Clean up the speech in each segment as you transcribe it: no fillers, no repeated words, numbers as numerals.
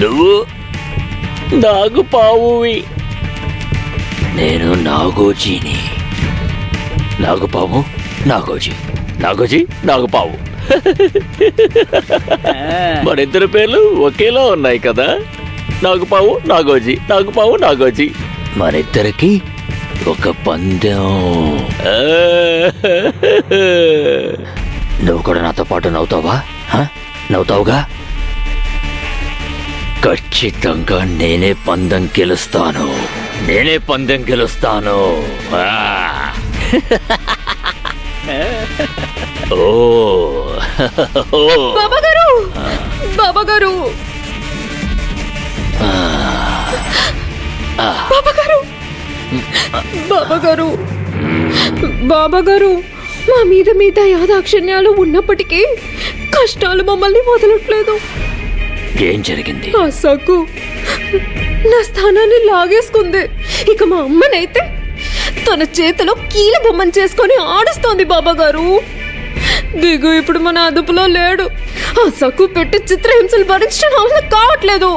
నువ్వు నాగుపావువి, నేను నాగోజీని. నాగుపాము నాగోజీ, నాగోజీ నాగుపావు. మరిద్దరి పేర్లు ఒకేలా ఉన్నాయి కదా. నాగుపావు నాగోజీ, నాగుపావు నాగోజీ. మరిద్దరికి ఒక పందెం. నువ్వు కూడా నాతో పాటు నవ్వుతావా? నవ్వుతావుగా? ఖచ్చితంగా నేనే పందెం గెలుస్తాను, నేనే పందెం గెలుస్తాను. ఓ బాబాగారు, బాబాగారు, బాబాగారు, బాబాగారు, బాబాగారు, మా మీద మీద యాదాక్షిణ్యాలు ఉన్నప్పటికీ కష్టాలు మమ్మల్ని వదలట్లేదు. ఏం జరిగింది? ఆ సగ్గు నా స్థానాన్ని లాగేసుకుంది. ఇక మా అమ్మనైతే తన చేతిలో కీల బొమ్మను చేసుకొని ఆడుస్తోంది. బాబాగారు, దిగు ఇప్పుడు మన అదుపులో లేడు. ఆ సగ్గు పెట్టి చిత్రహింసలు భరించడం వల్ల కావట్లేదు.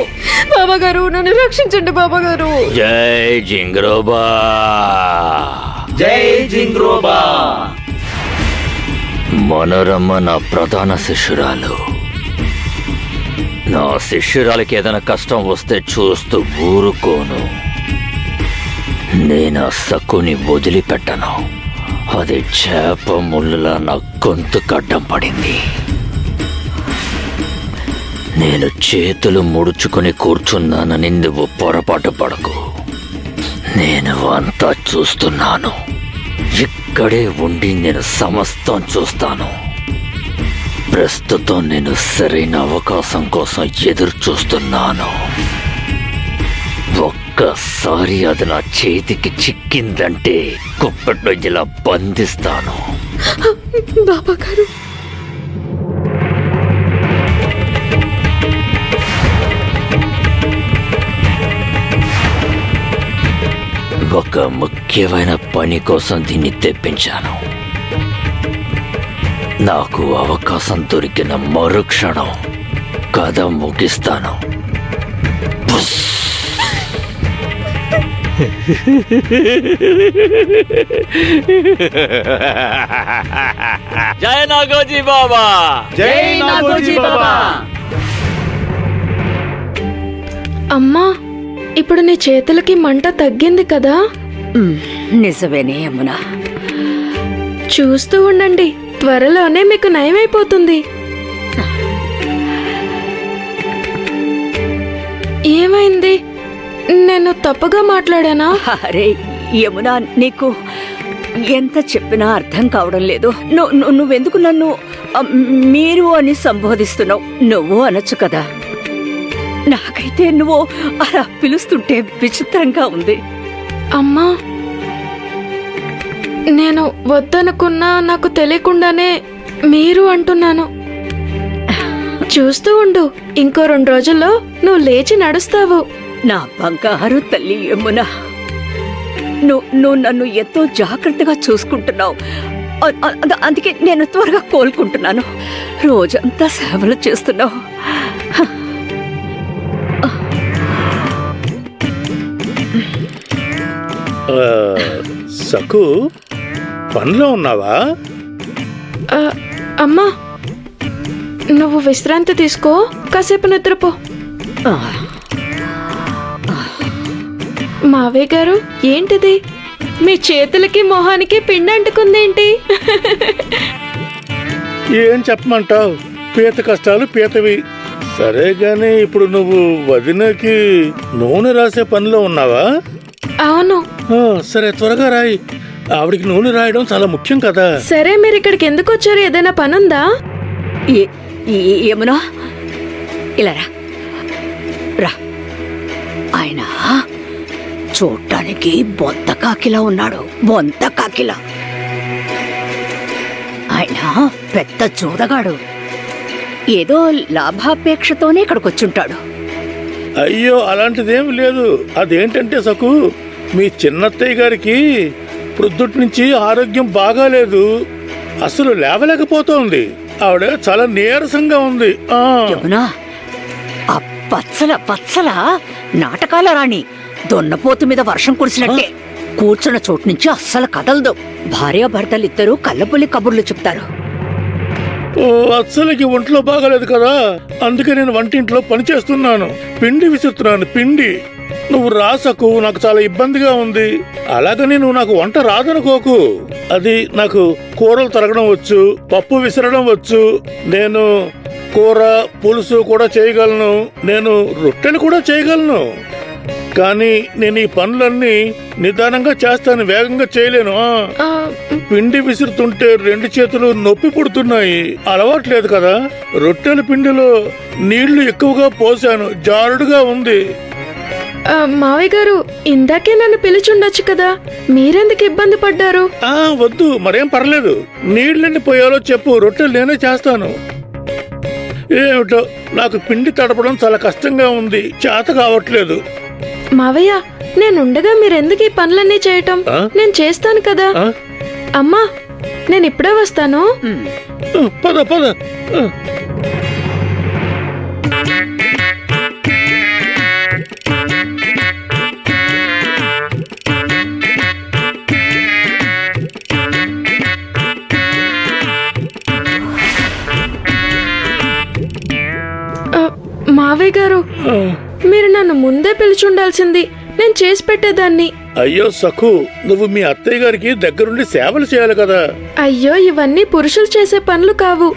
బాబాగారు, నన్ను రక్షించండి బాబాగారు. జై జింగ్రోబా, జై జింగ్రోబా. మనోరమ్మ నా ప్రధాన శిష్యురాలు. నా శిష్యురాలకి ఏదైనా కష్టం వస్తే చూస్తూ ఊరుకోను. నేను ఆ సక్కుని వదిలిపెట్టను. అది చేప ముళ్ళలా నా గొంతు కడ్డం పడింది. నేను చేతులు ముడుచుకుని కూర్చున్నానని నువ్వు పొరపాటు పడకు. నేను అంతా చూస్తున్నాను. ఇక్కడే ఉండి నేను సమస్తం చూస్తాను. ప్రస్తుతం నేను సరైన అవకాశం కోసం ఎదురు చూస్తున్నాను. ఒక్కసారి అది నా చేతికి చిక్కిందంటే కుప్పట్లో ఇలా బంధిస్తాను. బాబాగారు, ఒక ముఖ్యమైన పని కోసం దీన్ని తెప్పించాను. నాకు అవకాశం దొరికిన మరుక్షణం కథ ముగిస్తాను. జై నాగోజీ బాబా, జై నాగోజీ బాబా. అమ్మా, ఇప్పుడు నీ చేతులకి మంట తగ్గింది కదా? నిజమేనే యమునా. చూస్తూ ఉండండి, త్వరలోనే మీకు నయమైపోతుంది. ఏమైంది? నేను తప్పుగా మాట్లాడానా? అరే యమునా, నీకు ఎంత చెప్పినా అర్థం కావడం లేదు. నువ్వెందుకు నన్ను మీరు అని సంబోధిస్తున్నావు? నువ్వు అనొచ్చు కదా. నాకైతే నువ్వు అలా పిలుస్తుంటే విచిత్రంగా ఉంది. అమ్మా, నేను వద్దనుకున్నా నాకు తెలియకుండానే మీరు అంటున్నాను. చూస్తూ ఉండు, ఇంకో 2 రోజుల్లో నువ్వు లేచి నడుస్తావు. నా బంగారు తల్లి యమునా, నువ్వు నన్ను ఎంతో జాగ్రత్తగా చూసుకుంటున్నావు. అందుకే నేను త్వరగా కోలుకుంటున్నాను. రోజంతా సేవలు చేస్తున్నావు. సకు, పనిలో ఉన్నావా? అమ్మా, నువ్వు విశ్రాంతి తీసుకో, కాసేపు నిద్రపో. మావయ్య గారు, ఏంటిది? మీ చేతులకి మొహానికి పిండి అంటుకుందేంటి? ఏం చెప్పమంటావు? పీత కష్టాలు పీతవి. సరే గాని ఇప్పుడు నువ్వు వదినకి నూనె రాసే పనిలో ఉన్నావా? అవును. సరే, త్వరగా రాయి. ఆవిడికి నూనె రాయడం చాలా ముఖ్యం కదా. సరే, మీరు ఇక్కడికి ఎందుకు వచ్చారు? ఏదైనా పనుందా? యమునా, ఇలా రా. ఆయన చూడ్డానికి బొంత కాకిలా ఉన్నాడు. బొంత కాకిలా. ఆయన పెద్ద చూదగాడు. ఏదో లాభాపేక్షతోనే ఇక్కడికి వచ్చుంటాడు. అయ్యో, అలాంటిదేం లేదు. అదేంటంటే సకు, మీ చిన్నత్తయ్య గారికి ప్రొద్దుటి నుంచి ఆరోగ్యం బాగాలేదు. అసలు లేవలేకపోతోంది. ఆవిడ చాలా నీరసంగా ఉంది. యమునా, ఆ పచ్చల నాటకాల రాణి దొన్నపోతు మీద వర్షం కురిసినట్టే కూర్చున్న చోటు నుంచి అస్సలు కదలదు. భార్యాభర్తలిద్దరూ కళ్ళబుల్లి కబుర్లు చెప్తారు. అస్సలకి ఒంట్లో బాగాలేదు కదా, అందుకే నేను వంటింట్లో పని చేస్తున్నాను. పిండి విసురుతున్నాను. పిండి నువ్వు రాసకు, నాకు చాలా ఇబ్బందిగా ఉంది. అలాగని నువ్వు నాకు వంట రాదనుకోకు. అది నాకు కూరలు తరగడం వచ్చు, పప్పు విసరడం వచ్చు. నేను కూర పులుసు కూడా చేయగలను. నేను రొట్టెలు కూడా చేయగలను. కానీ నేను ఈ పనులన్నీ నిదానంగా చేస్తాను, వేగంగా చేయలేను. పిండి విసురుతుంటే 2 చేతులు నొప్పి పుడుతున్నాయి. అలవాట్లేదు కదా. రొట్టెల పిండిలో నీళ్లు ఎక్కువగా పోసాను, జారుడుగా ఉంది. మావయ్య గారు, ఇందాకే నన్ను పిలిచుండొచ్చు కదా, మీరెందుకు ఇబ్బంది పడ్డారు? వద్దు, మరేం పర్లేదు. నీళ్ళని పోయాలో చెప్పు, రొట్టెలు నేనే చేస్తాను. ఏమిటో నాకు పిండి తడపడం చాలా కష్టంగా ఉంది, చేత కావట్లేదు. మావయ్య, నేనుండగా మీరెందుకు ఈ పనులన్నీ చేయటం? నేను చేస్తాను కదా. అమ్మా, నేను ఇప్పుడే వస్తాను. పద పద. మావయ్య గారు, మీరు నన్ను ముందే పిలిచుండాల్సింది, నేను చేసి పెట్టేదాన్ని. అయ్యో సఖు, నువ్వు మీ అత్తయ్య గారికి దగ్గరుండి సేవలు చేయాలి కదా. అయ్యో, ఇవన్నీ పురుషులు చేసే పనులు కావు.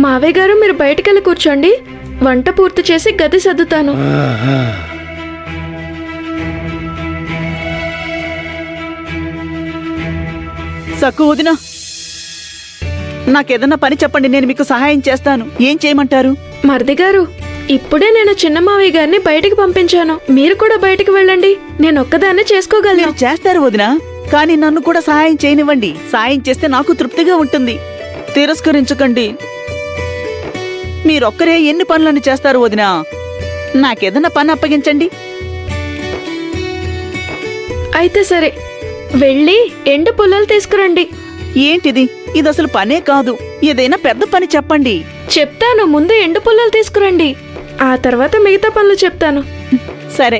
మావయ్య గారు, మీరు బయటకెళ్ళి కూర్చోండి, వంట పూర్తి చేసి గది సర్దుతాను. సక్కు వదినా, నాకేదన్నా పని చెప్పండి, నేను మీకు సహాయం చేస్తాను. ఏం చేయమంటారు? మరిది గారు, ఇప్పుడే నేను చిన్న మావయ్య గారిని బయటికి పంపించాను. మీరు కూడా బయటికి వెళ్ళండి, నేను ఒక్కదాన్నే చేసుకోగలను. మీరు చేస్తారు వదినా, కానీ నన్ను కూడా సహాయం చేయనివ్వండి. సాయం చేస్తే నాకు తృప్తిగా ఉంటుంది. తిరస్కరించకండి. మీరొక్కరే ఎన్ని పనులను చేస్తారు వదినా? నాకేదన్నా పని అప్పగించండి. అయితే సరే, వెళ్ళి ఎండు పుల్లలు తీసుకురండి. ఏంటిది? ఇది అసలు పనే కాదు. ఏదైనా పెద్ద పని చెప్పండి. చెప్తాను, ముందు ఎండు పుల్లలు తీసుకురండి, ఆ తర్వాత మిగతా పనులు చెప్తాను. సరే.